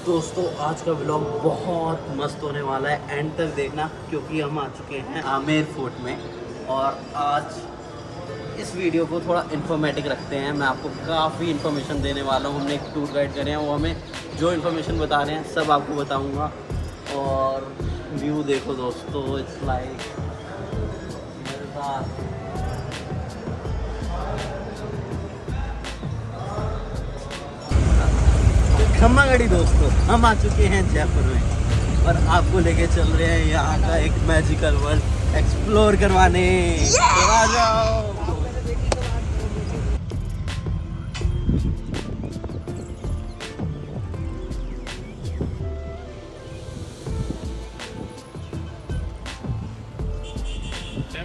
दोस्तों आज का व्लॉग बहुत मस्त होने वाला है, एंड तक देखना क्योंकि हम आ चुके हैं आमेर फोर्ट में। और आज इस वीडियो को थोड़ा इन्फॉर्मेटिव रखते हैं। मैं आपको काफ़ी इन्फॉर्मेशन देने वाला हूँ। हमने एक टूर गाइड करे हैं, वो हमें जो इन्फॉर्मेशन बता रहे हैं सब आपको बताऊँगा। और व्यू देखो दोस्तों, इट्स लाइक मज़ेदार। खम्मा गढ़ी दोस्तों, हम आ चुके हैं जयपुर में और आपको लेके चल रहे हैं यहाँ का एक मैजिकल वर्ल्ड एक्सप्लोर करवाने। तो आ जाओ।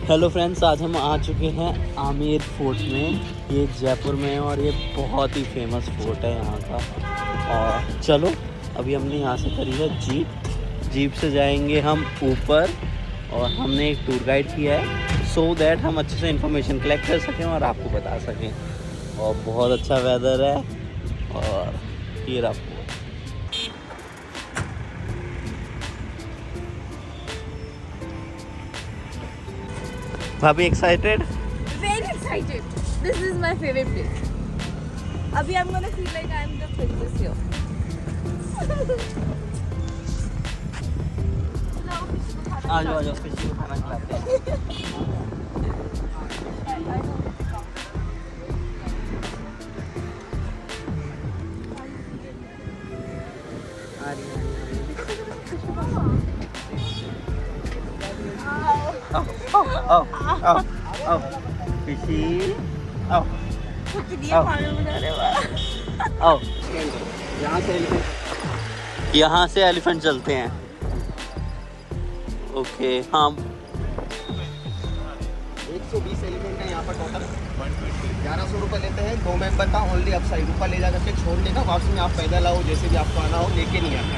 हेलो फ्रेंड्स, आज हम आ चुके हैं आमेर फोर्ट में। ये जयपुर में है और ये बहुत ही फेमस फोर्ट है यहाँ का। और चलो, अभी हमने यहाँ से करी है जीप से जाएंगे हम ऊपर। और हमने एक टूर गाइड किया है सो दैट हम अच्छे से इन्फॉर्मेशन कलेक्ट कर सकें और आपको बता सकें। और बहुत अच्छा वेदर है और ये रहा। भाभी excited? Very excited. This is my favorite place. Abhi I'm gonna feel like I'm the princess here. आ जाओ फिश को खाना खिलाते हैं। आओ फिशी, आओ आओ। यहाँ से एलिफेंट चलते हैं। ओके, हाँ 120 एलिफेंट है यहाँ पर टोटल। 1100 रुपये लेते हैं 2 मेंबर का ओनली। अब साइड ऊपर ले जा करके छोड़ने का, वापस में आप पैदल आओ, जैसे भी आपको आना हो, लेके नहीं आना।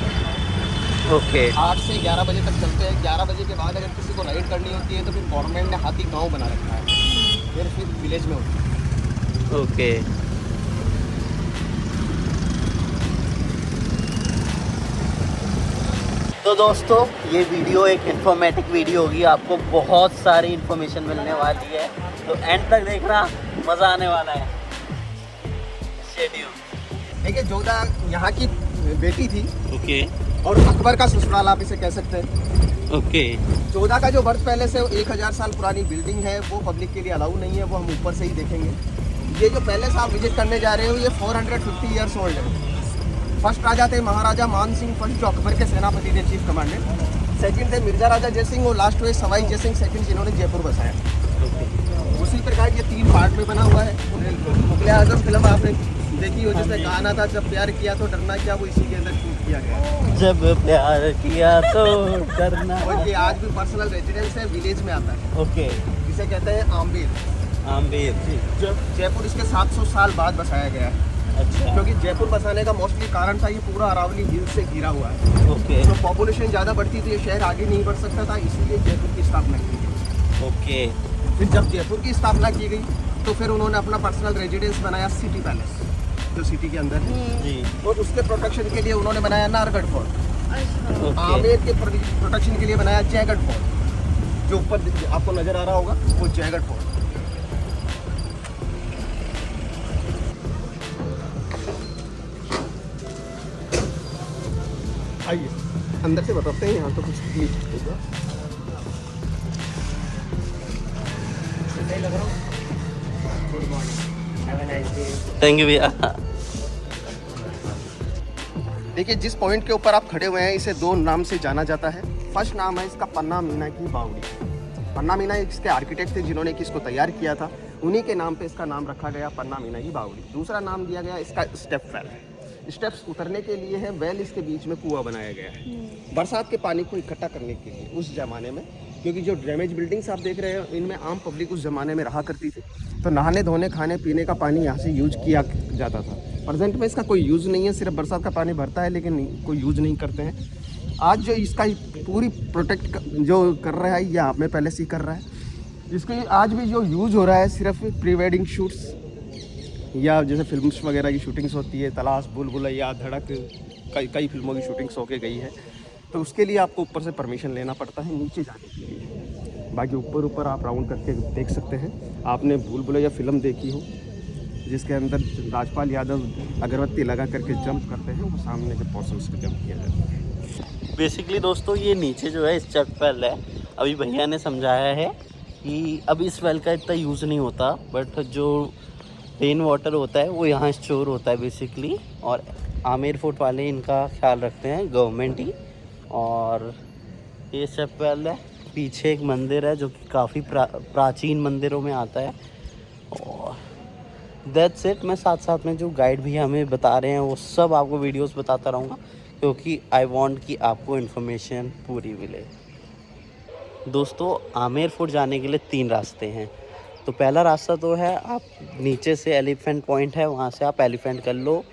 ओके। 8 से 11 बजे तक चलते हैं। 11 बजे के बाद अगर किसी को राइड करनी होती है तो फिर गवर्नमेंट ने हाथी गांव बना रखा है, फिर विलेज में होती है। ओके। तो दोस्तों, ये वीडियो एक इन्फॉर्मेटिव वीडियो होगी। आपको बहुत सारी इन्फॉर्मेशन मिलने वाली है, तो एंड तक देखना, मज़ा आने वाला है। शेड्यूल देखिए, जोधा यहाँ की बेटी थी। ओके। और अकबर का ससुराल आप इसे कह सकते हैं। ओके। जोधा का जो बर्थ पैलेस है 1000 साल पुरानी बिल्डिंग है, वो पब्लिक के लिए अलाउ नहीं है, वो हम ऊपर से ही देखेंगे। ये जो पैलेस आप विजिट करने जा रहे हो ये 450 ईयर्स ओल्ड है। फर्स्ट राजा थे महाराजा मान सिंह फर्स्ट, जो अकबर के सेनापति थे, चीफ कमांडेंट। सेकंड थे मिर्जा राजा जय सिंह, और लास्ट हुए सवाई जय सिंह सेकंड, जिन्होंने जयपुर बसाया। उसी प्रकार ये 3 पार्ट में बना हुआ है। मुगल आजम फिल्म आपने देखी हो, जिसमें गाना था जब प्यार किया तो डरना क्या, वो इसी के अंदर शूट किया गया। जब प्यार किया तो डरना। और ये आज भी पर्सनल रेजिडेंस है, विलेज में आता है। ओके। जिसे कहते हैं आमेर जी। जयपुर इसके 700 साल बाद बसाया गया है। अच्छा। क्योंकि जयपुर बसाने का मोस्टली कारण था, ये पूरा अरावली हिल से घिरा हुआ है। ओके। तो पॉपुलेशन ज़्यादा बढ़ती थी, ये शहर आगे नहीं बढ़ सकता था, इसीलिए जयपुर की स्थापना की गई। ओके। फिर जब जयपुर की स्थापना की गई तो फिर उन्होंने अपना पर्सनल रेजिडेंस बनाया सिटी पैलेस, जो सिटी के अंदर है जी। और उसके प्रोटेक्शन के लिए उन्होंने बनाया नारगढ़ फोर्ट। ओके। आमेर के प्रोटेक्शन के लिए बनाया जयगढ़ फोर्ट, जो ऊपर आपको नजर आ रहा होगा, वो जयगढ़ फोर्ट। आइए अंदर से बताते हैं, यहाँ तो कुछ नहीं होगा। Good morning, have a nice day. Thank you भैया। देखिए, जिस पॉइंट के ऊपर आप खड़े हुए हैं इसे 2 नाम से जाना जाता है। फर्स्ट नाम है इसका पन्ना मीना की बावड़ी। पन्ना मीना इसके आर्किटेक्ट थे, जिन्होंने कि इसको तैयार किया था, उन्हीं के नाम पे इसका नाम रखा गया पन्ना मीना की बावड़ी। दूसरा नाम दिया गया इसका स्टेप वेल। स्टेप्स उतरने के लिए है, वेल इसके बीच में कुआं बनाया गया है बरसात के पानी को इकट्ठा करने के लिए उस ज़माने में। क्योंकि जो ड्रेनेज बिल्डिंग्स आप देख रहे हैं इनमें आम पब्लिक उस ज़माने में रहा करती थी, तो नहाने धोने खाने पीने का पानी यहाँ से यूज किया जाता था। प्रेजेंट में इसका कोई यूज़ नहीं है, सिर्फ बरसात का पानी भरता है, लेकिन कोई यूज़ नहीं करते हैं। आज जो इसका पूरी प्रोटेक्ट जो कर रहा है, ये आप में पहले से ही कर रहा है। इसके आज भी जो यूज़ हो रहा है सिर्फ प्री वेडिंग शूट्स या जैसे फिल्म्स वगैरह की शूटिंग्स होती है, तलाश, भूल भुलैया, धड़क, कई फिल्मों की शूटिंग्स होके गई है, तो उसके लिए आपको ऊपर से परमिशन लेना पड़ता है नीचे जाने के लिए। बाकी ऊपर आप राउंड करके देख सकते हैं। आपने भूल भुलैया फिल्म देखी हो जिसके अंदर राजपाल यादव अगरबत्ती लगा करके जंप करते हैं, वो सामने के पोर्शंस पे जंप किया जाता है। बेसिकली दोस्तों ये नीचे जो है स्टेप वेल है, अभी भैया ने समझाया है कि अब इस वेल का इतना यूज़ नहीं होता, बट जो रेन वाटर होता है वो यहाँ स्टोर होता है बेसिकली। और आमेर फोर्ट वाले इनका ख्याल रखते हैं, गवर्नमेंट ही। और ये स्टेप वेल है, पीछे एक मंदिर है जो कि काफ़ी प्राचीन मंदिरों में आता है। और दैट्स इट। मैं साथ साथ में जो गाइड भी हमें बता रहे हैं वो सब आपको वीडियोस बताता रहूँगा, क्योंकि आई वांट कि आपको इन्फॉर्मेशन पूरी मिले। दोस्तों आमेर फोर्ट जाने के लिए 3 रास्ते हैं। तो पहला रास्ता तो है आप नीचे से एलिफेंट पॉइंट है, वहाँ से आप एलिफेंट कर लो।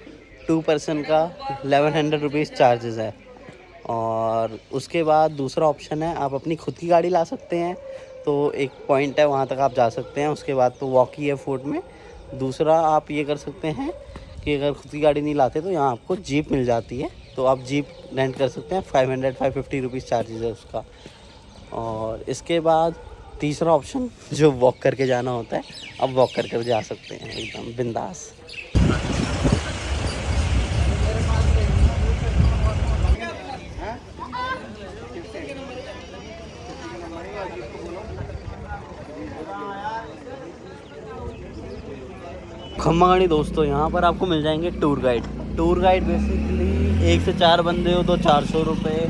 2 पर्सन का 1100 रुपीज़ चार्जेस है। और उसके बाद दूसरा ऑप्शन है आप अपनी खुद की गाड़ी ला सकते हैं, तो एक पॉइंट है वहाँ तक आप जा सकते हैं। उसके बाद तो वॉक ही है फोर्ट में। दूसरा आप ये कर सकते हैं कि अगर खुद की गाड़ी नहीं लाते तो यहाँ आपको जीप मिल जाती है, तो आप जीप रेंट कर सकते हैं। 550 रुपीज़ चार्जेस है उसका। और इसके बाद तीसरा ऑप्शन जो वॉक करके जाना होता है, अब वॉक करके जा सकते हैं एकदम बिंदास। खम्मागाड़ी दोस्तों, यहाँ पर आपको मिल जाएंगे tour guide. Tour guide basically 1 से 4 बंदे हो तो 400 रुपये,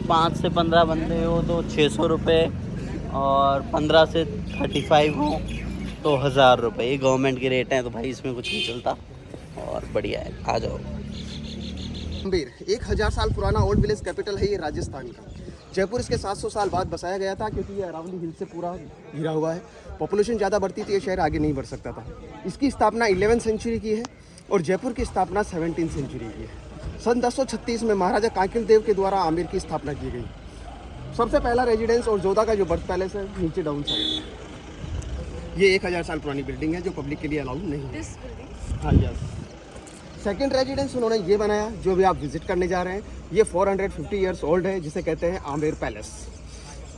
5 से 15 बंदे हो तो 600 रुपये, और 15 से 35 हो तो 1000 रुपये। ये गवर्नमेंट के रेट हैं, तो भाई इसमें कुछ नहीं चलता। और बढ़िया है, आ जाओ। आमेर 1000 साल पुराना ओल्ड विलेज कैपिटल है ये राजस्थान का। जयपुर इसके 700 साल बाद बसाया गया था, क्योंकि ये अरावली हिल से पूरा घिरा हुआ है। पॉपुलेशन ज़्यादा बढ़ती थी, ये शहर आगे नहीं बढ़ सकता था। इसकी स्थापना 11वीं सेंचुरी की है और जयपुर की स्थापना 17वीं सेंचुरी की है। सन 1036 में महाराजा कांकेल देव के द्वारा आमेर की स्थापना की गई। सबसे पहला रेजिडेंस और जोधा का जो बर्थ पैलेस है नीचे डाउन साइड। ये 1000 साल पुरानी बिल्डिंग है जो पब्लिक के लिए अलाउड नहीं है। हाँ यस। सेकेंड रेजिडेंस उन्होंने ये बनाया जो भी आप विजिट करने जा रहे हैं। ये 450 ईयर्स ओल्ड है, जिसे कहते हैं आमेर पैलेस।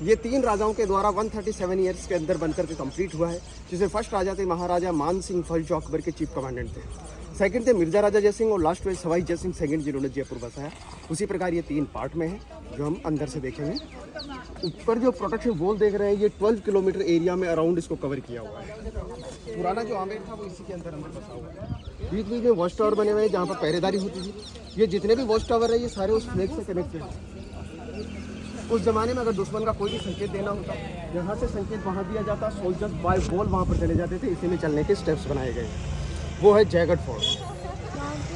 ये 3 राजाओं के द्वारा 137 ईयर्स के अंदर बनकर के कंप्लीट हुआ है, जिसे फर्स्ट राजा थे महाराजा मान सिंह फर्स्ट जो अकबर के चीफ कमांडेंट थे। सेकंड थे मिर्जा राजा जय सिंह और लास्ट में सवाई जय सिंह सेकंड, जिन्होंने जयपुर बसाया। उसी प्रकार ये 3 पार्ट में है जो हम अंदर से देखेंगे। ऊपर जो प्रोटेक्शन वॉल देख रहे हैं, ये 12 किलोमीटर एरिया में अराउंड इसको कवर किया हुआ है। पुराना जो आमेर था वो इसी के अंदर बसा हुआ है। बीच बीच में वॉच टावर बने हुए हैं जहाँ पर पहरेदारी होती थी। ये जितने भी वॉच टावर है ये सारे उस फ्लैग से कनेक्टेड हैं। उस जमाने में अगर दुश्मन का कोई भी संकेत देना होता, यहाँ से संकेत वहाँ दिया जाता, सोल्जर्स बाय बॉल वहाँ पर चले जाते थे। इसी में चलने के स्टेप्स बनाए गए। वो है जयगढ़ फोर्ट,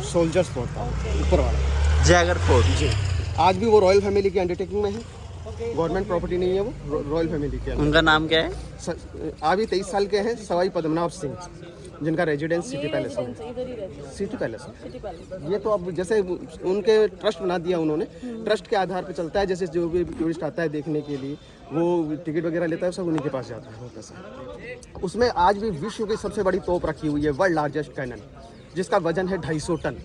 सोल्जर्स फोर्ट था ऊपर वाला जयगढ़ फोर्ट जी। आज भी वो रॉयल फैमिली की अंडरटेकिंग में है, गवर्नमेंट प्रॉपर्टी नहीं है, वो रॉयल फैमिली के। उनका नाम क्या है? अभी 23 साल के हैं सवाई पद्मनाभ सिंह, जिनका रेजिडेंस सिटी पैलेस में। सिटी पैलेस में ये तो अब जैसे उनके ट्रस्ट बना दिया उन्होंने, ट्रस्ट के आधार पर चलता है। जैसे जो भी टूरिस्ट आता है देखने के लिए, वो टिकट वगैरह लेता है, सब उन्हीं के पास जाता है वो पैसा। उसमें आज भी विश्व की सबसे बड़ी तोप रखी हुई है, वर्ल्ड लार्जेस्ट कैनन, जिसका वजन है 250 टन।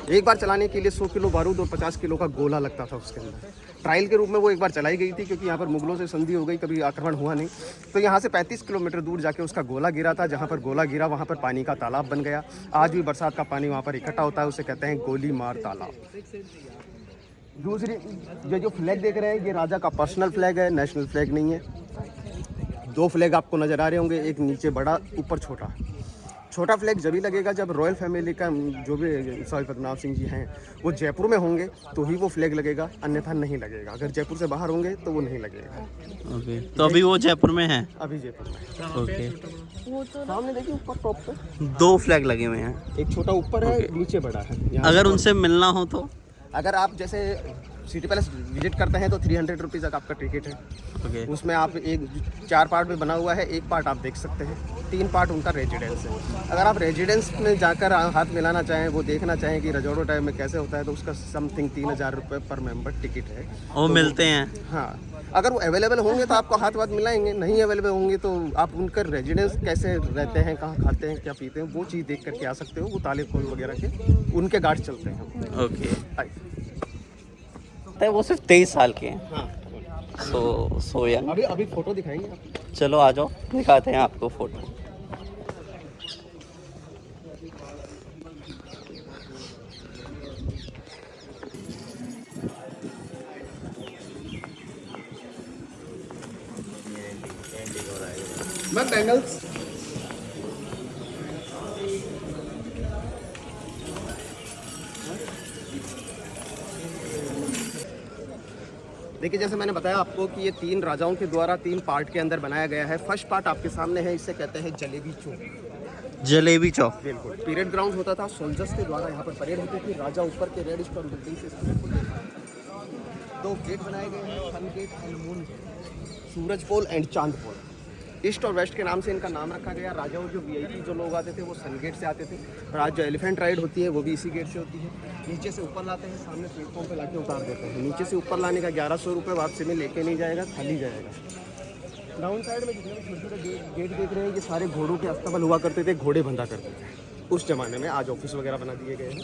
एक बार चलाने के लिए 100 किलो बारूद और 50 किलो का गोला लगता था उसके अंदर। ट्रायल के रूप में वो एक बार चलाई गई थी, क्योंकि यहाँ पर मुगलों से संधि हो गई, कभी आक्रमण हुआ नहीं। तो यहाँ से 35 किलोमीटर दूर जाके उसका गोला गिरा था। जहाँ पर गोला गिरा वहाँ पर पानी का तालाब बन गया। आज भी बरसात का पानी वहाँ पर इकट्ठा होता है, उसे कहते हैं गोली मार तालाब। दूसरी ये जो फ्लैग देख रहे हैं, ये राजा का पर्सनल फ्लैग है, नेशनल फ्लैग नहीं है। 2 फ्लैग आपको नज़र आ रहे होंगे, एक नीचे बड़ा, ऊपर छोटा। छोटा फ्लैग जब ही लगेगा जब रॉयल फैमिली का जो भी सवाई पद्मनाभ सिंह जी हैं वो जयपुर में होंगे तो ही वो फ्लैग लगेगा, अन्यथा नहीं लगेगा। अगर जयपुर से बाहर होंगे तो वो नहीं लगेगा। ओके, तो अभी वो जयपुर में है? अभी जयपुर में। ओके, वो तो सामने देखिए ऊपर टॉप पे 2 फ्लैग लगे हुए हैं, एक छोटा ऊपर है, नीचे बड़ा है। अगर उनसे मिलना हो तो? अगर आप जैसे सिटी पैलेस विजिट करते हैं तो 300 रुपीज़ तक आपका टिकट है। ओके, उसमें आप एक 4 पार्ट में बना हुआ है, एक पार्ट आप देख सकते हैं, 3 पार्ट उनका रेजिडेंस है। अगर आप रेजिडेंस में जाकर हाथ मिलाना चाहें, वो देखना चाहें कि रजौड़ो टाइम में कैसे होता है, तो उसका समथिंग 3000 रुपये पर मेंबर टिकट है। वो मिलते हैं। हाँ, अगर वो अवेलेबल होंगे तो आपको हाथ मिलाएंगे, नहीं अवेलेबल होंगे तो आप उनका रेजिडेंस कैसे रहते हैं, कहाँ खाते हैं, क्या पीते हैं, वो चीज़ देख करके आ सकते हो। वो ताले खोल वगैरह के उनके गार्ड चलते हैं। ओके, तो वो सिर्फ 23 साल के हैं। हाँ, सो यंग। अभी फोटो दिखाएंगे आप। चलो आ जाओ, दिखाते हैं आपको फोटो। मैं बैंगल्स देखिए, जैसे मैंने बताया आपको कि ये 3 राजाओं के द्वारा 3 पार्ट के अंदर बनाया गया है। फर्स्ट पार्ट आपके सामने है, इसे कहते हैं जलेबी चौक। जलेबी चौक। बिल्कुल, पीरियड ग्राउंड होता था, सोल्जर्स के द्वारा यहाँ पर परेड होती थी। राजा ऊपर के रेड स्टोन बिल्डिंग से 2 गेट बनाए गए हैं, sun gate and moon gate, सूरज पोल एंड चांद पोल। ईस्ट और वेस्ट के नाम से इनका नाम रखा गया। राजाओं जो वीआईपी जो लोग आते थे वो सन गेट से आते थे, और आज जो एलिफेंट राइड होती है वो भी इसी गेट से होती है। नीचे से ऊपर लाते हैं, सामने प्लेटफॉर्म पे लाके उतार देते हैं। नीचे से ऊपर लाने का 1100 रुपये, वापसी में लेके नहीं जाएगा, खाली जाएगा। डाउन साइड में जितने भी छोटे छोटे गेट देख रहे हैं, ये सारे घोड़ों के अस्तबल हुआ करते थे, घोड़े बंधा करते थे उस जमाने में। आज ऑफिस वगैरह बना दिए गए हैं।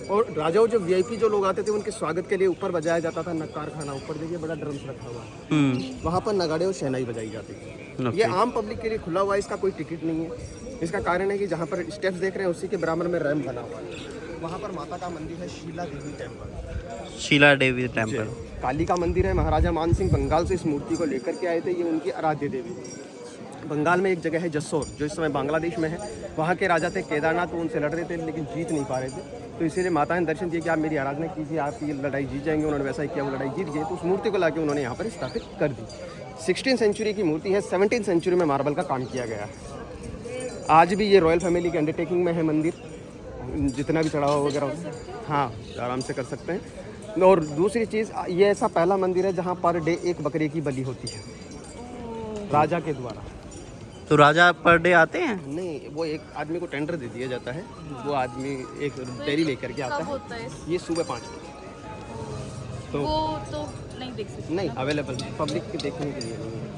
और राजाओं जो वीआईपी जो लोग आते थे उनके स्वागत के लिए ऊपर बजाया जाता था नक्कार खाना। ऊपर देखिए बड़ा ड्रम्स रखा हुआ है, वहाँ पर नगाड़े और शहनाई बजाई जाती थी। ये आम पब्लिक के लिए खुला हुआ है, इसका कोई टिकट नहीं है। इसका कारण है कि जहाँ पर स्टेप्स देख रहे हैं उसी के बराबर में रैम्प बना हुआ है। वहाँ पर माता का मंदिर है, शीला देवी टेम्पल। शीला देवी टेम्पल। काली का मंदिर है। महाराजा मान सिंह बंगाल से इस मूर्ति को लेकर के आए थे, ये उनकी आराध्य देवी। बंगाल में एक जगह है जसोर, जो इस समय बांग्लादेश में है। वहाँ के राजा थे केदारनाथ, वो उनसे लड़ रहे थे लेकिन जीत नहीं पा रहे थे, तो इसीलिए माता ने दर्शन दिए कि आप मेरी आराधना कीजिए, आप ये लड़ाई जीत जाएंगे। उन्होंने वैसा ही किया, वो लड़ाई जीत गए, तो उस मूर्ति को लाके उन्होंने यहाँ पर स्थापित कर दी। 16th सेंचुरी की मूर्ति है, 17th सेंचुरी में मार्बल का काम किया गया है। आज भी ये रॉयल फैमिली के अंडरटेकिंग में है मंदिर, जितना भी चढ़ावा वगैरह होता है, हाँ आराम से कर सकते हैं। और दूसरी चीज़, ये ऐसा पहला मंदिर है जहाँ पर डे 1 बकरे की बलि होती है राजा के द्वारा। तो राजा पर डे आते हैं? नहीं, वो एक आदमी को टेंडर दे दिया जाता है, वो आदमी एक डेयरी लेकर के आता है। ये सुबह 5 बजे। तो वो तो नहीं देख सकते, नहीं अवेलेबल पब्लिक के देखने के लिए नहीं है,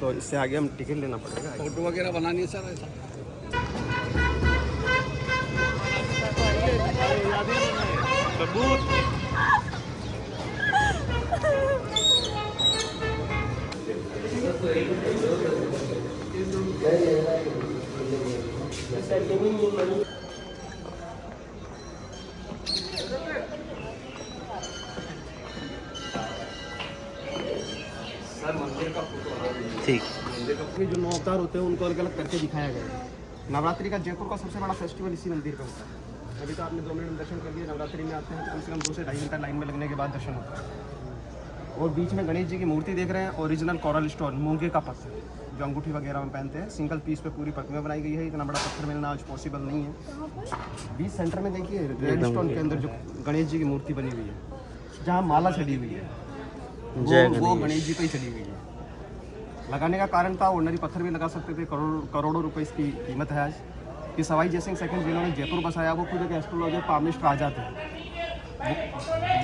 तो इससे आगे हम टिकट लेना पड़ेगा। फोटो वगैरह बनानी है सर ऐसा? ठीक। जो 9 अवतार होते हैं उनको अलग अलग करके दिखाया गया है। नवरात्रि का जयपुर का सबसे बड़ा फेस्टिवल इसी मंदिर का होता है। अभी तो आपने 2 मिनट में दर्शन कर लिए, नवरात्रि में आते हैं तो कम से कम 2 से 2.5 घंटा लाइन में लगने के बाद दर्शन होता है। और बीच में गणेश जी की मूर्ति देख रहे हैं, ओरिजिनल कोरल स्टोन, मूंगे का पत्थर जो अंगूठी वगैरह में पहनते हैं, सिंगल पीस पे पूरी प्रतिमा बनाई गई है। इतना बड़ा पत्थर मिलना आज पॉसिबल नहीं है। बीच सेंटर में देखिए रेड स्टोन के अंदर जो गणेश जी की मूर्ति बनी हुई है, जहाँ माला चढ़ी हुई है, वो गणेश जी पे ही चढ़ी हुई है। लगाने का कारण था, ऑर्डनरी पत्थर भी लगा सकते थे, करोड़ों रुपए इसकी कीमत है आज। कि सवाई जयसिंह सेकंड जिन्होंने जयपुर बसाया, वो खुद एक एस्ट्रोलॉजर पामिस्ट राजा थे।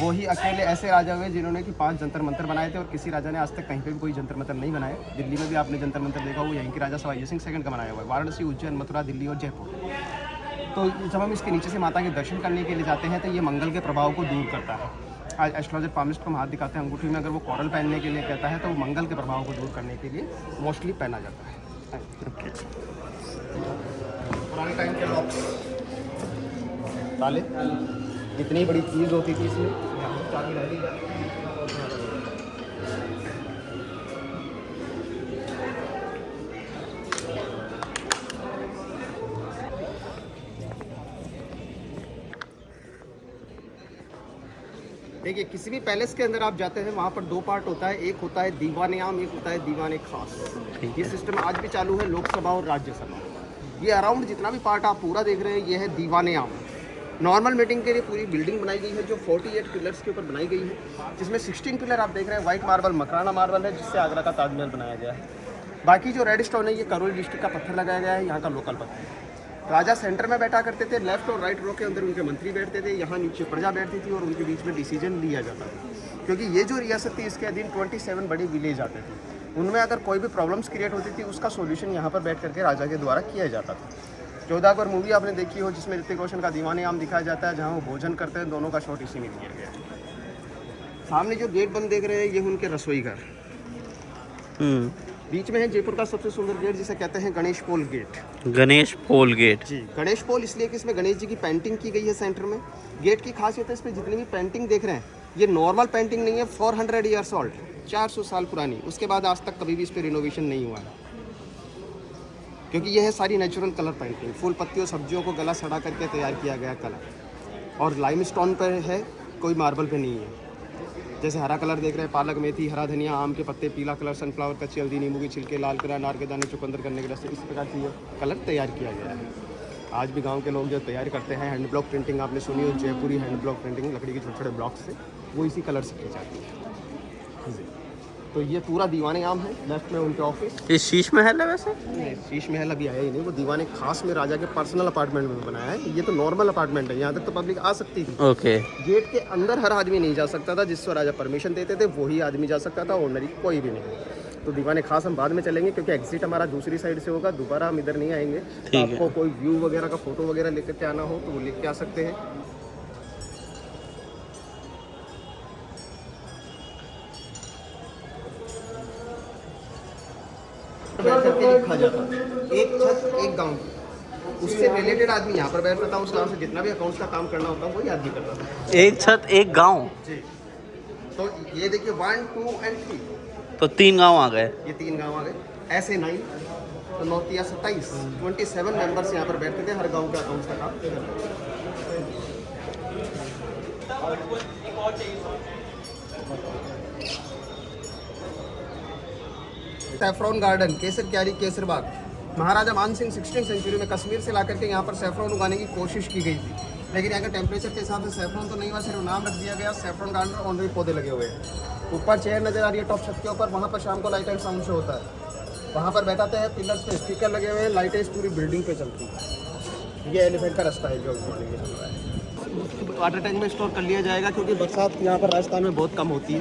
वो ही अकेले ऐसे राजा हुए जिन्होंने कि 5 जंतर मंतर बनाए थे, और किसी राजा ने आज तक कहीं पे भी कोई जंतर मंतर नहीं बनाए। दिल्ली में भी आपने जंतर मंतर देखा, वो यहीं के राजा सवाई जयसिंह सेकंड का बनाया हुआ है। वाराणसी, उज्जैन, मथुरा, दिल्ली और जयपुर। तो जब हम इसके नीचे से माता के दर्शन करने के लिए जाते हैं तो ये मंगल के प्रभाव को दूर करता है। आज एस्ट्रोलॉजर पामिस्ट को हम हाथ दिखाते हैं अंगूठी में, अगर वो कॉरल पहनने के लिए कहता है तो वो मंगल के प्रभाव को दूर करने के लिए मोस्टली पहना जाता है। पुराने टाइम के लॉक्स, ताले, इतनी बड़ी चीज़ होती थी इसमें, चाबी डाली देखिए, किसी भी पैलेस के अंदर आप जाते हैं वहाँ पर 2 पार्ट होता है, एक होता है दीवाने आम, एक होता है दीवाने खास। ये सिस्टम आज भी चालू है लोकसभा और राज्यसभा। ये अराउंड जितना भी पार्ट आप पूरा देख रहे हैं ये है दीवाने आम। नॉर्मल मीटिंग के लिए पूरी बिल्डिंग बनाई गई है जो 48 पिलर्स के ऊपर बनाई गई है, जिसमें 16 पिलर आप देख रहे हैं वाइट मार्बल मकराना मार्बल है, जिससे आगरा का ताजमहल बनाया गया है। बाकी जो रेड स्टोन है ये करौली डिस्ट्रिक्ट का पत्थर लगाया गया है, यहाँ का लोकल पत्थर। राजा सेंटर में बैठा करते थे, लेफ्ट और राइट रो के अंदर उनके मंत्री बैठते थे, यहाँ नीचे प्रजा बैठती थी और उनके बीच में डिसीजन लिया जाता था। क्योंकि ये जो रियासत थी इसके अधीन 27 बड़े विलेज आते थे, उनमें अगर कोई भी प्रॉब्लम्स क्रिएट होती थी उसका सोल्यूशन यहाँ पर बैठ करके राजा के द्वारा किया जाता था। 14 अकबर मूवी आपने देखी हो जिसमें ऋतिक रोशन का दीवाने आम दिखाया जाता है, जहाँ वो भोजन करते हैं, दोनों का शॉट इसी में किया गया है। सामने जो गेट बंद देख रहे हैं ये उनके रसोई घर। बीच में है जयपुर का सबसे सुंदर गेट जिसे कहते हैं गणेश पोल गेट। गणेश पोल गेट जी, गणेश पोल इसलिए कि इसमें गणेश जी की पेंटिंग की गई है सेंटर में। गेट की खासियत है इसमें जितनी भी पेंटिंग देख रहे हैं ये नॉर्मल पेंटिंग नहीं है, 400 ईयर्स ओल्ड, 400 साल पुरानी। उसके बाद आज तक कभी भी इस पर रिनोवेशन नहीं हुआ है, क्योंकि यह है सारी नेचुरल कलर पेंटिंग, फूल पत्तियों सब्जियों को गला सड़ा करके तैयार किया गया कलर। और लाइम स्टोन पर है, कोई मार्बल पे नहीं है। जैसे हरा कलर देख रहे हैं, पालक, मेथी, हरा धनिया, आम के पत्ते, पीला कलर सनफ्लावर, कच्ची हल्दी, नींबू की छिलके, लाल कलर अनार के दाने, चुकंदर करने के रस्ते, इस प्रकार की कलर तैयार किया गया है। आज भी गांव के लोग जो तैयार करते हैं हैंड ब्लॉक प्रिंटिंग, आपने सुनी हो जयपुरी हैंड ब्लॉक प्रिंटिंग, लकड़ी के छोटे छोटे ब्लॉक से, वो इसी कलर से की जाती है। तो ये पूरा दीवाने आम है, लेफ्ट में उनके ऑफिस। ये शीश महल है वैसे? नहीं, शीश महल अभी आया ही नहीं, वो दीवाने खास में राजा के पर्सनल अपार्टमेंट में बनाया है। ये तो नॉर्मल अपार्टमेंट है, यहाँ तक तो पब्लिक आ सकती थी। ओके। गेट के अंदर हर आदमी नहीं जा सकता था, जिसको राजा परमिशन देते थे वही आदमी जा सकता था, ऑर्डनरी कोई भी नहीं। तो दीवाने खास हम बाद में चलेंगे क्योंकि एग्जिट हमारा दूसरी साइड से होगा, दोबारा हम इधर नहीं आएंगे। तो आपको कोई व्यू वगैरह का फोटो वगैरह लेकर के आना हो तो वो लेके आ सकते हैं। बैठ करके लिखा जाता, एक छत एक गांव, उससे रिलेटेड आदमी यहाँ पर बैठता था, उस गांव से जितना भी अकाउंट्स का काम करना होता वही आदमी करता था। एक छत एक गांव। जी, तो ये देखिए 1, 2 और 3, तो 3 गांव आ गए। ये 3 गांव आ गए, ऐसे 9 तो 9 या 27, 27 मेंबर्स यहाँ पर बैठते थे, हर गांव के अकाउंट्स का काम करते। सैफरॉन गार्डन, केसर क्यारी, केसर बाग, महाराजा मान सिंह 16वीं सेंचुरी में कश्मीर से ला करके यहाँ पर सैफरॉन उगाने की कोशिश की गई थी, लेकिन यहाँ के टेम्परेचर के हिसाब से सैफरॉन तो नहीं हुआ, सिर्फ नाम रख दिया गया सैफरॉन गार्डन, ऑनरी पौधे लगे हुए हैं। ऊपर चेयर नजर आ रही है टॉप छत के ऊपर, वहाँ पर शाम को लाइट एंड साउंड शो होता है, वहाँ पर बैठाते हैं, पिलर्स पे स्पीकर लगे हुए हैं, लाइटें इस पूरी बिल्डिंग पे चलती है। ये एलिफेंट का रास्ता है जो चल रहा है। वाटर टैंक में स्टोर कर लिया जाएगा क्योंकि बरसात यहाँ पर राजस्थान में बहुत कम होती है।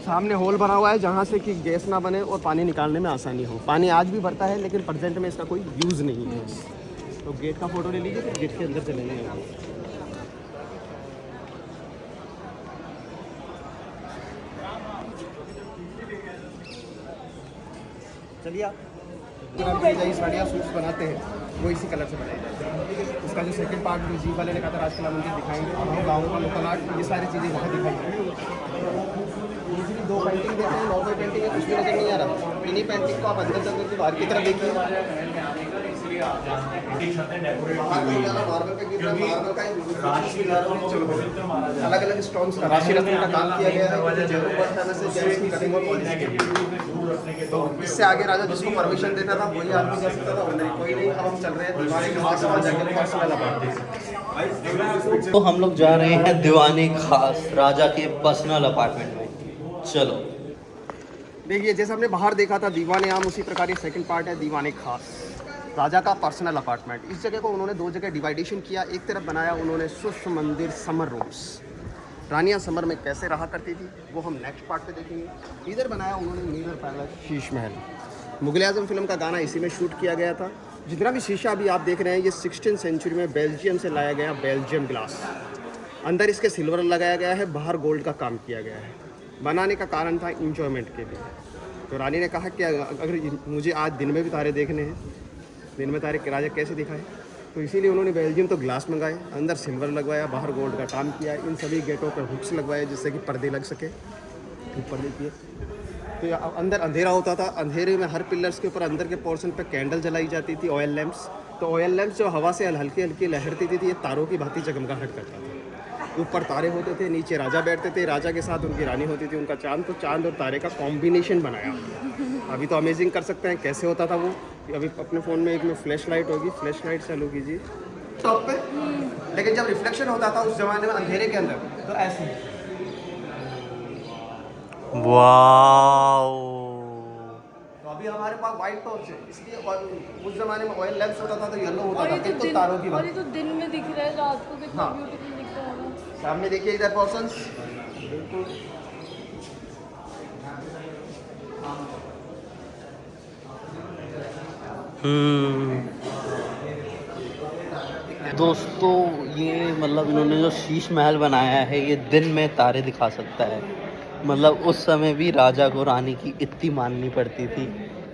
सामने होल बना हुआ है जहाँ से कि गैस ना बने और पानी निकालने में आसानी हो। पानी आज भी भरता है लेकिन प्रेजेंट में इसका कोई यूज़ नहीं है। तो गेट का फोटो ले लीजिए, फिर गेट के अंदर चलेंगे। चलिए आप साड़ियाँ सूट्स बनाते हैं वो इसी कलर से बनाए जाते हैं। उसका जो सेकंड पार्ट जी वाले ने कहा था राजकला मंदिर दिखाएंगे, हम गाँव का लोकल आर्ट, ये सारी चीज़ें वहाँ दिखाई। इजीली 2 पेंटिंग देते हैं, नॉर्मल पेंटिंग है, कुछ भी नजर नहीं आ रहा। इन्हीं पेंटिंग को आप अंदर चल करके बाहर की तरफ देखिए, अलग अलग स्टोन्स का राशि रत्न का काम किया गया है। तो इससे आगे राजा जिसको परमिशन देता था वही आदमी जा सकता था, कोई नहीं। अब हम चल रहे हैं दीवाने के पास जाकर पर्सनल अपार्टमेंट। तो हम लोग जा रहे हैं दीवाने खास राजा के पर्सनल अपार्टमेंट में। चलो देखिए, जैसे हमने बाहर देखा था दीवाने आम, उसी प्रकार ये सेकंड पार्ट है दीवाने खास, राजा का पर्सनल अपार्टमेंट। इस जगह को उन्होंने 2 जगह डिवाइडेशन किया। एक तरफ बनाया उन्होंने सुष्म मंदिर समर रूम्स, रानियाँ समर में कैसे रहा करती थी वो हम नेक्स्ट पार्ट पे देखेंगे। इधर बनाया उन्होंने मीरर पैलेस, शीश महल। मुगल आजम फिल्म का गाना इसी में शूट किया गया था। जितना भी शीशा अभी आप देख रहे हैं ये 16वीं सेंचुरी में बेल्जियम से लाया गया बेल्जियम ग्लास। अंदर इसके सिल्वर लगाया गया है, बाहर गोल्ड का काम किया गया है। बनाने का कारण था इंजॉयमेंट के लिए। तो रानी ने कहा कि अगर मुझे आज दिन में भी तारे देखने हैं, दिन में तारे राजा कैसे दिखाए, तो इसीलिए उन्होंने बेल्जियम तो ग्लास मंगाए, अंदर सिल्वर लगवाया, बाहर गोल्ड का काम किया। इन सभी गेटों पर हुक्स लगवाए जिससे कि पर्दे लग सके। ऊपर देखिए तो अंदर अंधेरा होता था, अंधेरे में हर पिलर्स के ऊपर अंदर के पोर्शन पर कैंडल जलाई जाती थी, ऑयल लैंप्स। तो ऑयल लैंप्स जो हवा से हल्की हल्की लहरती थी ये तारों की भांति जगमगाहट करता था। ऊपर तारे होते थे, नीचे राजा बैठते थे, राजा के साथ उनकी रानी होती थी, उनका चांद। तो चांद और तारे का कॉम्बिनेशन बनाया। अभी तो अमेजिंग कर सकते हैं कैसे होता था वो। अभी अपने फ़ोन में एक में फ्लैश लाइट होगी, फ्लैश लाइट चालू कीजिए टॉप पे, लेकिन जब रिफ्लेक्शन होता था उस जमाने में अंधेरे के अंदर तो ऐसे। वाओ। तो अभी अभी हमारे पास वाइट टॉर्च है, इसलिए उस जमाने में ऑयल लैंप्स होता था तो येलो होता और था, ये तो बिल्कुल दिन तारों की और बात। ये तो दिन में दिख रहा है, रात को कितना हाँ। ब्यूटीफुल दिख रहा होगा। सामने देखिए इधर पर्सन्स, बिल्कुल दोस्तों ये मतलब इन्होंने जो शीश महल बनाया है ये दिन में तारे दिखा सकता है। मतलब उस समय भी राजा को रानी की इतनी माननी पड़ती थी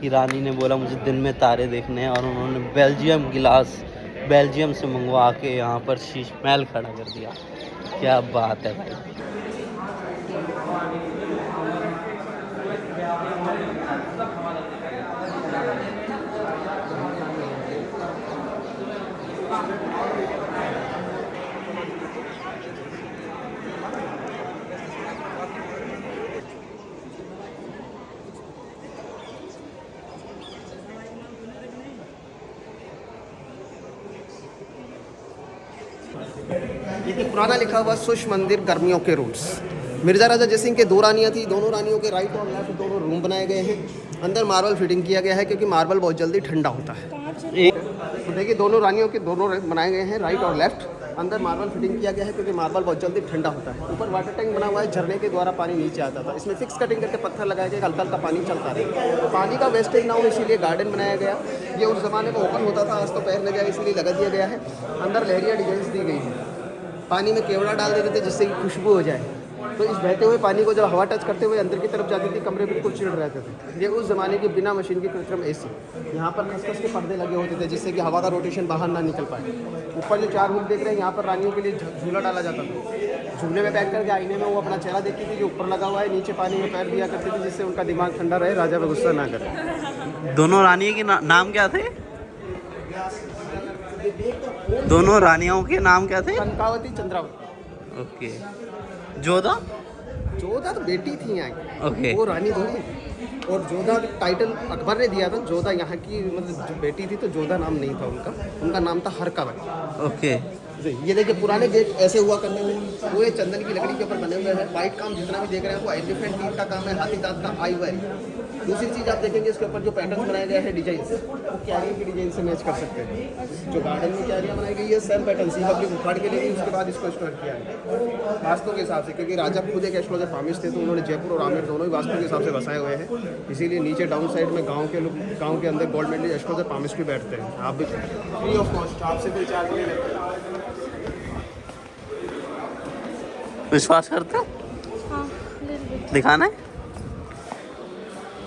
कि रानी ने बोला मुझे दिन में तारे देखने हैं, और उन्होंने बेल्जियम गिलास बेल्जियम से मंगवा के यहाँ पर शीश महल खड़ा कर दिया। क्या बात है भाई। देखिए पुराना लिखा हुआ सुश मंदिर गर्मियों के रूम्स। मिर्जा राजा जयसिंह के दो रानियाँ थी, दोनों रानियों के राइट और लेफ्ट दोनों रूम बनाए गए हैं। अंदर मार्बल फिटिंग किया गया है क्योंकि मार्बल बहुत जल्दी ठंडा होता है। तो देखिए दोनों रानियों के दोनों बनाए गए हैं राइट और लेफ्ट। अंदर मार्बल फिटिंग किया गया है क्योंकि मार्बल बहुत जल्दी ठंडा होता है। ऊपर वाटर टैंक बना हुआ है, झरने के द्वारा पानी नीचे आता था। इसमें फिक्स कटिंग करके पत्थर लगाए गए, हल्का हल्का पानी चलता रहे। पानी का वेस्टेज ना हो इसीलिए गार्डन बनाया गया। ये उस जमाने में ओपन होता था, आज तो पैर न जाए इसलिए लगा दिया गया है। अंदर लहरिया डिजाइन दी गई है। पानी में केवड़ा डाल देते थे जिससे कि खुशबू हो जाए, तो इस बहते हुए पानी को जब हवा टच करते हुए अंदर की तरफ जाती थी, कमरे बिल्कुल चिल्ड रहते थे। ये उस ज़माने के बिना मशीन की कृत्रिम एसी। यहाँ पर खसखस के पर्दे लगे होते थे जिससे कि हवा का रोटेशन बाहर ना निकल पाए। ऊपर जो 4 हुक देख रहे हैं यहाँ पर रानियों के लिए झूला डाला जाता था। झूले में बैठ करके आईने में वो अपना चेहरा देखती थी जो ऊपर लगा हुआ है, नीचे पानी में पैर दिया करती थी जिससे उनका दिमाग ठंडा रहे, राजा पर गुस्सा ना करे। दोनों रानियों के नाम क्या थे? दोनों रानियों के नाम क्या थे? कनकावती, चंद्रावती। ओके। जोधा? जोधा तो बेटी थी यहाँ की, ओके। वो रानी थोड़ी। और जोधा टाइटल अकबर ने दिया था। जोधा यहाँ की मतलब जो बेटी थी, तो जोधा नाम नहीं था उनका, उनका नाम था हरकावती। ओके। ये देखिए पुराने गेट ऐसे हुआ करने में, पूरे चंदन की लकड़ी के ऊपर बने हुए हैं। वाइट काम जितना भी देख रहे हैं वो एलिफेंट टीथ का काम है, हाथी दांत का आईवरी। दूसरी चीज़ आप देखेंगे इसके ऊपर जो पैटर्न बनाए गए हैं डिजाइन, वो क्यारियों की डिजाइन से मैच कर सकते हैं। जो गार्डन में क्यारियाँ बनाई गई है सेम पैटर्न सी पब्लिक उखाड़ के लेके उसके बाद इसको स्टोर किया है वास्तु के हिसाब से, क्योंकि राजा खुद एक एस्ट्रोलॉजर फार्मिस्ट थे, तो उन्होंने जयपुर और आमेर दोनों ही वास्तु के हिसाब से बसाए हुए हैं। इसीलिए नीचे डाउन साइड में गाँव के लोग, गाँव के अंदर गोल्ड मेडल एस्ट्रोलॉजर फार्मिस्ट भी बैठते हैं। आप भी फ्री ऑफ कॉस्ट, आपसे कोई चार्ज नहीं लेते। विश्वास करते हो? हाँ, दिखाना है?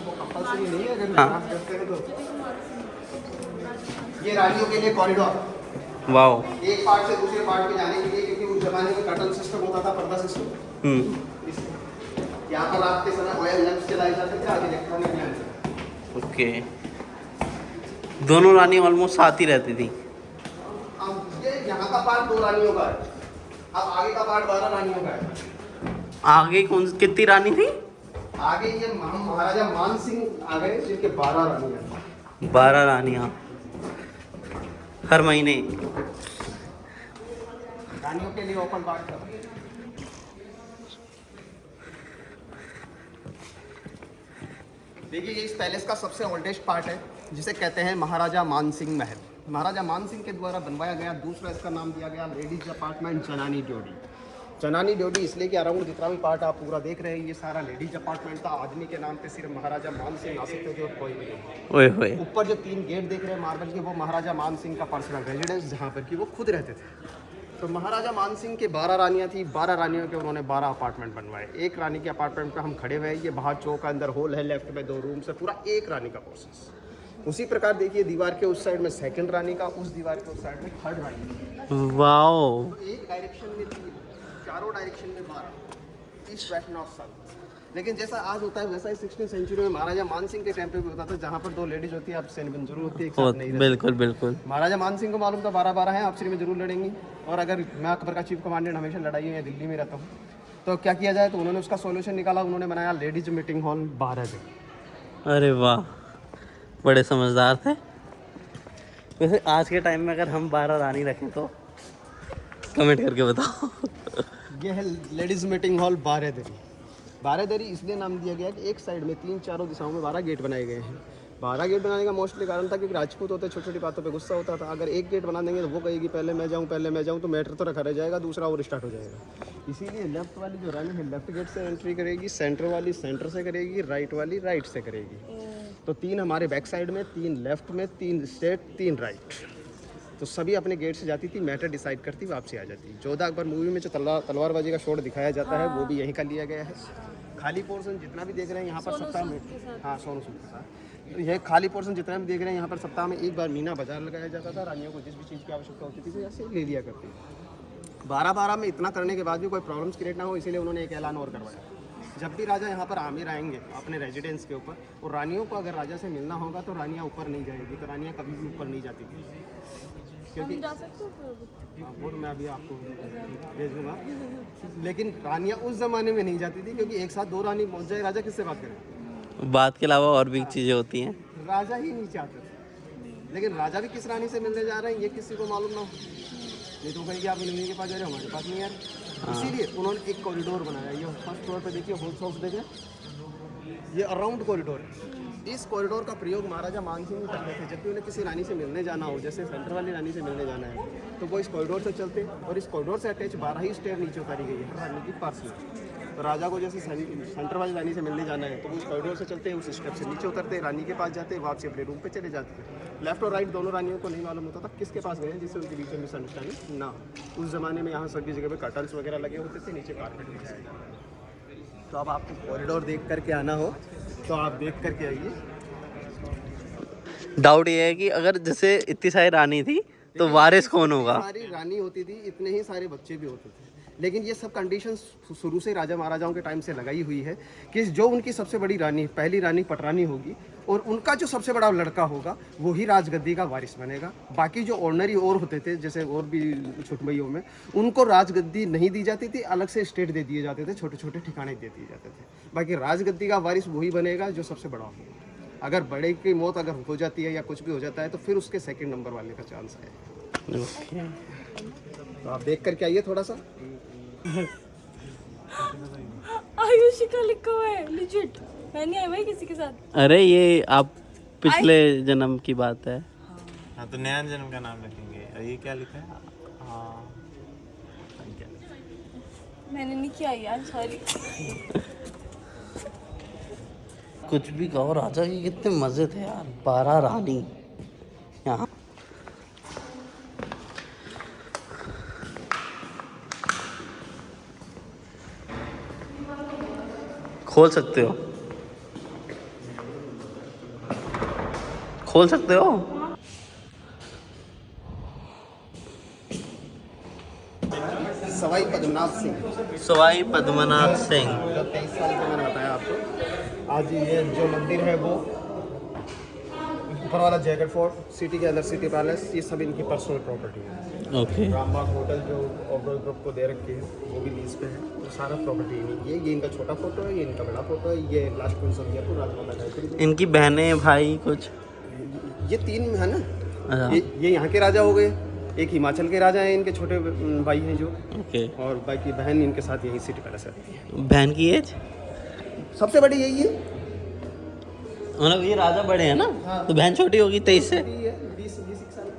कंपल्सरी नहीं है, अगर हाँ। विश्वास करते हैं तो। ये रानियों के लिए कॉरिडोर, वाओ। एक पार्ट से दूसरे पार्ट में जाने के लिए, क्योंकि उस जमाने में कर्टन सिस्टम होता था, पर्दा सिस्टम। यहाँ पर रात के समय ऑयल लैंप्स जलाए जाते थे, आज इलेक्ट्रॉनिक लैंप्स। ओके। दोनों रानी ऑलमोस्ट साथ ही रहती थी। अब ये यहाँ का पार्ट 2 रानियों का है, अब आगे का पार्ट 12 रानियों का है। आगे कितनी रानी थी? आगे ये महाराजा मान सिंह आ गए जिनके 12 रानियां। 12 रानियाँ हर महीने। रानियों के लिए ओपन पार्ट था। देखिए ये इस पैलेस का सबसे ओल्डेस्ट पार्ट है जिसे कहते हैं महाराजा मान सिंह महल। महाराजा मान सिंह के द्वारा बनवाया गया। दूसरा इसका नाम दिया गया लेडीज अपार्टमेंट चनानी ड्योढ़ी। चनानी ड्योढ़ी इसलिए कि अराउंड जितना भी पार्ट आप पूरा देख रहे हैं ये सारा लेडीज अपार्टमेंट था। आदमी के नाम पे सिर्फ महाराजा मान सिंह आ सकते थे और कोई भी नहीं। ओए होए। ऊपर जो 3 गेट देख रहे हैं मार्बल के, वो महाराजा मान सिंह का पर्सनल रेजिडेंस जहाँ पर कि वो खुद रहते थे। तो महाराजा मान सिंह के 12 रानियाँ थी। 12 रानियों के उन्होंने 12 अपार्टमेंट बनवाए। एक रानी के अपार्टमेंट पे हम खड़े हुए हैं। ये बाहर चौक अंदर हॉल है, लेफ्ट में 2 रूम्स है, पूरा एक रानी का प्रोसेस। उसी प्रकार देखिए दीवार के उस साइड में सेकंड रानी का, उस दीवार के उस साइड में थर्ड रानी। वाओ। एक डायरेक्शन में 3, चारों डायरेक्शन में 12, ईस्ट वेस्ट नॉर्थ साउथ। लेकिन जैसा आज होता है वैसा ही 16वीं सेंचुरी में महाराजा मान सिंह के टाइम पे भी होता था, जहाँ पर 2 लेडीज होती है आप सेन में जरूर होती है, एक साथ नहीं रहती। बिल्कुल बिल्कुल। महाराजा मान सिंह को मालूम था 12-12 हैं, आपसी में जरूर लड़ेंगी। और अगर मैं अकबर का चीफ कमांडेंट हमेशा लड़ाई में दिल्ली में रहता हूँ, तो क्या किया जाए, तो उन्होंने उसका सॉल्यूशन निकाला। उन्होंने बनाया लेडीज मीटिंग हॉल 12 जगह। अरे वाह, बड़े समझदार थे। वैसे आज के टाइम में अगर हम 12 रानी रखें तो कमेंट करके बताओ। ये है लेडीज मीटिंग हॉल बारादरी। बारादरी इसलिए नाम दिया गया कि एक साइड में 3 चारों दिशाओं में 12 गेट बनाए गए हैं। 12 गेट बनाने का मोस्टली कारण था क्योंकि राजपूत होते छोटी छोटी बातों पे गुस्सा होता था। अगर एक गेट बना देंगे तो वो कहेगी पहले मैं जाऊँ, तो मैटर तो रखा रह जाएगा, दूसरा और स्टार्ट हो जाएगा। इसीलिए लेफ्ट वाली जो रानी है लेफ्ट गेट से एंट्री करेगी, सेंटर वाली सेंटर से करेगी, राइट वाली राइट से करेगी। तो 3 हमारे बैक साइड में, 3 लेफ्ट में, 3 स्ट्रेट, 3 राइट। तो सभी अपने गेट से जाती थी, मैटर डिसाइड करती, वापसी आ जाती। जोधा अकबर मूवी में जो तलवारबाजी का शॉट दिखाया जाता है वो भी यहीं का लिया गया है। खाली पोर्शन जितना भी देख रहे हैं यहाँ पर सप्ताह में, हाँ सोनू सूद के साथ, तो यह खाली पोर्शन जितना भी देख रहे हैं यहाँ पर सप्ताह में एक बार मीना बाजार लगाया जाता था। रानियों को जिस भी चीज़ की आवश्यकता होती थी ऐसे ले लिया करती। 12 में इतना करने के बाद भी कोई प्रॉब्लम्स क्रिएट ना हो इसलिए उन्होंने एक ऐलान और करवाया। जब भी राजा यहाँ पर आमिर आएंगे अपने रेजिडेंस के ऊपर, और रानियों को अगर राजा से मिलना होगा तो रानियाँ ऊपर नहीं जाएगी। तो रानियाँ कभी भी ऊपर नहीं जाती थी क्योंकि वो मैं अभी आपको भेज दूँगा। लेकिन रानियाँ उस ज़माने में नहीं जाती थी क्योंकि एक साथ 2 रानी पहुँच जाए, राजा किससे बात करें? बात के अलावा और भी चीज़ें होती हैं, राजा ही नहीं चाहते थे। लेकिन राजा भी किस रानी से मिलने जा रहे हैं ये किसी को मालूम ना हो, नहीं तो कहेंगे आप इन्हीं के पास जा रहे हो, हमारे पास नहीं आ रहे। इसीलिए उन्होंने एक कॉरिडोर बनाया। ये फर्स्ट फ्लोर पे देखिए, होल्स हाउस देखिए, ये अराउंड कॉरिडोर है। इस कॉरिडोर का प्रयोग महाराजा मानसिंह करते थे जब भी उन्हें किसी रानी से मिलने जाना हो, जैसे सेंटर वाली रानी से मिलने जाना है तो वो इस कॉरिडोर से चलते। और इस कॉरिडोर से अटैच 12 ही स्टेयर नीचे उतारी गई है रानी की पर्स में। तो राजा को जैसे सेंटर वाली रानी से मिलने जाना है तो वो उस कॉरिडोर से चलते, उस स्टेप से नीचे उतरते, रानी के पास जाते, वापसी अपने रूम पे चले जाते थे। लेफ्ट और राइट दोनों रानियों को नहीं मालूम होता था किसके पास गए जिससे उनके बीच में मिसअंडरस्टैंडिंग ना हो। उस ज़माने में यहाँ सभी जगह पे कर्टन्स वगैरह लगे होते थे, नीचे कारपेट बिछाया जाता। तो अब आपको कॉरिडोर देख करके आना हो तो आप देख करके आइए। डाउट ये है कि अगर जैसे इतनी सारी रानी थी तो वारिस कौन होगा? सारी रानी होती थी, इतने ही सारे बच्चे भी होते थे। लेकिन ये सब कंडीशंस शुरू से राजा महाराजाओं के टाइम से लगाई हुई है कि जो उनकी सबसे बड़ी रानी, पहली रानी पटरानी होगी और उनका जो सबसे बड़ा लड़का होगा वो ही राजगद्दी का वारिस बनेगा। बाकी जो ऑर्डनरी और होते थे जैसे और भी छुटमइयों में, उनको राजगद्दी नहीं दी जाती थी, अलग से स्टेट दे दिए जाते थे, छोटे छोटे ठिकाने दे दिए जाते थे। बाकी राजगद्दी का वारिस वही बनेगा जो सबसे बड़ा होगा। अगर बड़े की मौत अगर हो जाती है या कुछ भी हो जाता है तो फिर उसके सेकंड नंबर वाले का चांस है। तो आप देख करके आइए थोड़ा सा। आयुषिका लिखा हुआ है लिजिट, मैं नहीं आई भाई किसी के साथ। अरे ये आप पिछले जन्म की बात है। हाँ तो नया जन्म का नाम रखेंगे। और ये क्या लिखा है? हाँ मैंने नहीं किया यार, सॉरी। कुछ भी कहो, राजा के कितने मजे थे यार। 12 रानी यहाँ। खोल सकते हो, खोल सकते हो। सवाई पद्मनाभ सिंह, सवाई पद्मनाभ सिंह। 23 साल का मैंने बताया आपको। आज ये जो मंदिर है वो ऊपर वाला जयगढ़ फोर्ट, सिटी के अंदर सिटी पैलेस, ये सब इनकी पर्सनल प्रॉपर्टी है। ओके। रामबाग होटल जो ओवरऑल ग्रुप को दे रखी है वो भी लीज पे है। वो सारा प्रॉपर्टी इनकी है। ये इनका छोटा फोटो है, ये इनका बड़ा फोटो है। ये लास्ट प्रिंस ऑफ जयपुर राजमाता गायत्री। इनकी बहनें भाई कुछ? ये 3 है ना। अच्छा। ये यहाँ के राजा हो गए, एक हिमाचल के राजा हैं, इनके छोटे भाई हैं जो, ओके। और बाकी बहन इनके साथ यही सिटी पैलेस रहती है। बहन की एज? सबसे बड़ी यही है। मतलब ये राजा बड़े हैं ना। हाँ। तो बहन छोटी होगी 23 से। 20 साल।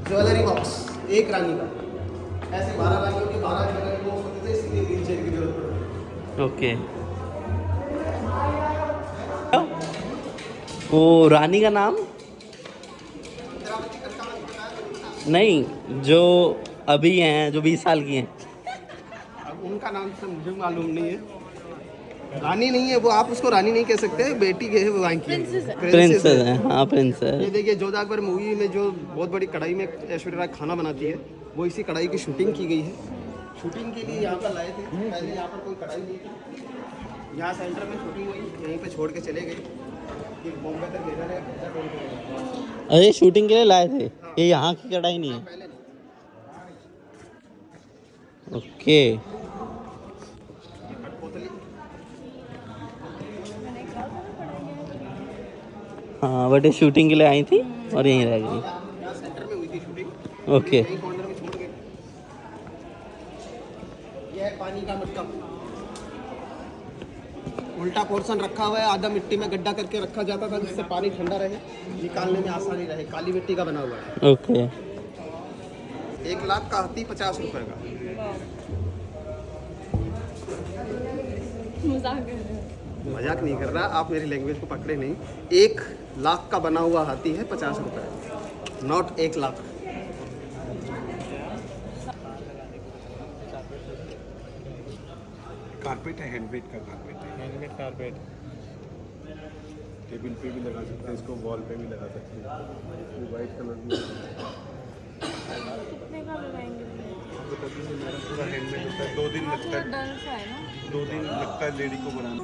ज्वेलरी बॉक्स एक रानी का, ऐसे 12 रानियों के 12 ज्वेलरी बॉक्स होते थे, इसलिए व्हीलचेयर की जरूरत पड़ती है। ओके। वो रानी का नाम नहीं, जो अभी हैं, जो 20 साल की हैं। अब उनका नाम तो मुझे मालूम नहीं है। रानी नहीं है वो, आप उसको रानी नहीं कह सकते, बेटी के है वो, वहाँ की प्रिंसेस है। हाँ प्रिंस है। ये देखिए जोधा अकबर मूवी में जो बहुत बड़ी कढ़ाई में ऐश्वर्या राय खाना बनाती है, वो इसी कढ़ाई की शूटिंग की गई है। शूटिंग के लिए यहाँ पर लाए थे, पहले यहाँ पर कोई कढ़ाई नहीं थी। यहाँ सेंटर में शूटिंग हुई, यहीं पे छोड़ के चले गए कि बॉम्बे तक ले जाने का। अरे शूटिंग के लिए लाए थे, ये यहाँ की कढ़ाई नहीं है। पहले ओके। हाँ बट ये शूटिंग के लिए आई थी और यहीं रह गई। यहाँ सेंटर में हुई थी शूटिंग। ओके। यहीं कॉर्नर में छोड़ गए। ये है पानी का मटका। उल्टा पोर्शन रखा हुआ है, आधा मिट्टी में गड्ढा करके रखा जाता था जिससे पानी ठंडा रहे, निकालने में आसानी रहे। काली मिट्टी का बना हुआ है। ओके 1 लाख का हाथी 50 रुपए का। मजाक कर रहे हो। मजाक नहीं कर रहा, आप मेरी लैंग्वेज को पकड़े नहीं। 1 लाख का बना हुआ हाथी है 50 रुपए, नॉट 1 लाख। कारपेट है, हैंडमेड का कारपेट है। Handmade carpet. टेबल पे भी लगा सकते हैं इसको, वॉल पे भी लगा सकते हैं। वाइट कलर में कितने का लगाएंगे? पूरा हैंडमेड होता है। 2 दिन लगता है, डर सा है ना। 2 दिन लगता है लेडी को बनाने।